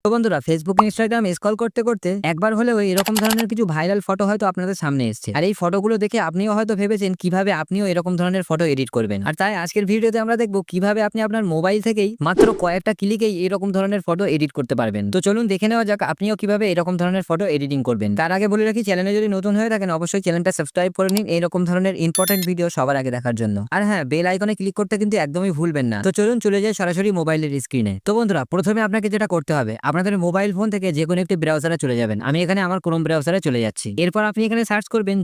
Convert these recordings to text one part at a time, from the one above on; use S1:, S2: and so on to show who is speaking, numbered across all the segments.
S1: তো বন্ধুরা Facebook Instagram scroll করতে করতে একবার হলেও এরকম ধরনের কিছু ভাইরাল ফটো হয়তো আপনাদের সামনে এসেছে, আর এই ফটোগুলো দেখে আপনিও হয়তো ভেবেছেন কিভাবে আপনিও এরকম ধরনের ফটো এডিট করবেন। আর তাই আজকের ভিডিওতে আমরা দেখবো কিভাবে আপনি আপনার মোবাইল থেকেই মাত্র কয়েকটা ক্লিকেই এরকম ধরনের ফটো এডিট করতে পারবেন। তো চলুন দেখে নেওয়া যাক আপনিও কিভাবে এরকম ধরনের ফটো এডিটিং করবেন। তার আগে বলে রাখি, চ্যানেলে যদি নতুন হয়ে থাকেন অবশ্যই চ্যানেলটা সাবস্ক্রাইব করে নিন এরকম ধরনের ইম্পর্টেন্ট ভিডিও সবার আগে দেখার জন্য। আর হ্যাঁ, বেল আইকনে ক্লিক করতে কিন্তু একদমই ভুলবেন না। তো চলুন চলে যাই সরাসরি মোবাইলের স্ক্রিনে। তো বন্ধুরা প্রথমে আপনাকে যেটা করতে হবে, আপনাদের মোবাইল ফোন থেকে যে কোনো একটি ব্রাউজারে চলে যাবেন। আমি এখানে আমার ক্রোম ব্রাউজারে চলে যাচ্ছি। এরপর আপনি এখানে সার্চ করবেন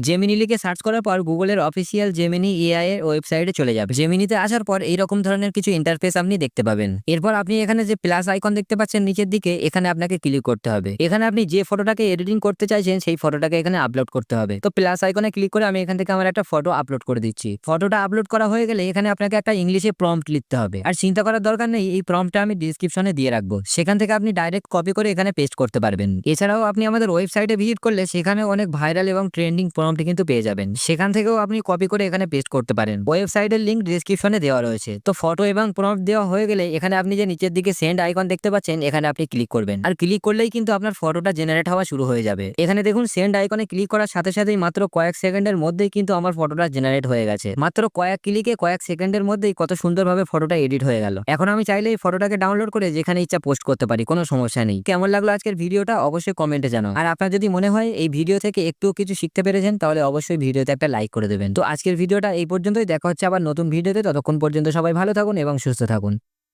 S1: জেমিনি লিখে সার্চ করার পর গুগলের অফিসিয়াল জেমিনি এআই এর ওয়েবসাইটে চলে যাবে। জেমিনিতে আসার পর এইরকম ধরনের কিছু ইন্টারফেস আপনি দেখতে পাবেন। এরপর আপনি এখানে যে প্লাস আইকন দেখতে পাচ্ছেন নিচের দিকে, এখানে আপনাকে ক্লিক করতে হবে। এখানে আপনি যে ফটোটাকে এডিটিং করতে চাইছেন সেই ফটোটাকে এখানে আপলোড করতে হবে। তো প্লাস আইকনে ক্লিক করে আমি এখান থেকে আমার একটা ফটো আপলোড করে দিচ্ছি। ফটোটা আপলোড করা হয়ে গেলে এখানে আপনাকে একটা ইংলিশে প্রম্পট লিখতে হবে। আর চিন্তা করার দরকার নেই, এই প্রম্পটটা আমি ডেসক্রিপশনে দিয়ে রাখবো, সেখান থেকে আপনি ডাইরেক্ট কপি করে এখানে পেস্ট করতে পারবেন। এছাড়াও আপনি আমাদের ওয়েবসাইটে ভিজিট করলে সেখানে অনেক ভাইরাল এবং ট্রেন্ডিং প্রম্পট কিন্তু পেয়ে যাবেন, সেখান থেকেও আপনি কপি করে এখানে পেস্ট করতে পারেন। ওয়েবসাইটের লিংক ডেসক্রিপশনে দেওয়া রয়েছে। তো ফটো এবং প্রম্পট দেওয়া হয়ে গেলে এখানে আপনি যে নিচের দিকে সেন্ড আইকন দেখতে পাচ্ছেন, এখানে আপনি ক্লিক করবেন। আর ক্লিক করলেই কিন্তু আপনার ফটোটা জেনারেট হওয়া শুরু হয়ে যাবে। এখানে দেখুন সেন্ড আইকনে ক্লিক করার সাথে সাথেই মাত্র কয়েক সেকেন্ডের মধ্যেই কিন্তু আমার ফটোটা জেনারেট হয়ে গেছে। মাত্র কয়েক ক্লিকে কয়েক সেকেন্ডের মধ্যেই কত সুন্দরভাবে ফটোটা এডিট হয়ে গেল। এখন আমি চাইলে এই ফটোটাকে ডাউনলোড করে যেখানে ইচ্ছা পোস্ট করতে পারি, কোনো সমস্যা নেই। কেমন লাগলো আজকের ভিডিওটা অবশ্যই কমেন্টে জানাও। আর আপনার যদি মনে হয় এই ভিডিও থেকে একটু কিছু শিখতে পেরেছেন তাহলে অবশ্যই ভিডিওতে একটা লাইক করে দেবেন। তো আজকের ভিডিওটা এই পর্যন্তই, দেখা হচ্ছে আবার নতুন ভিডিওতে। ততক্ষণ পর্যন্ত সবাই ভালো থাকুন এবং সুস্থ থাকুন।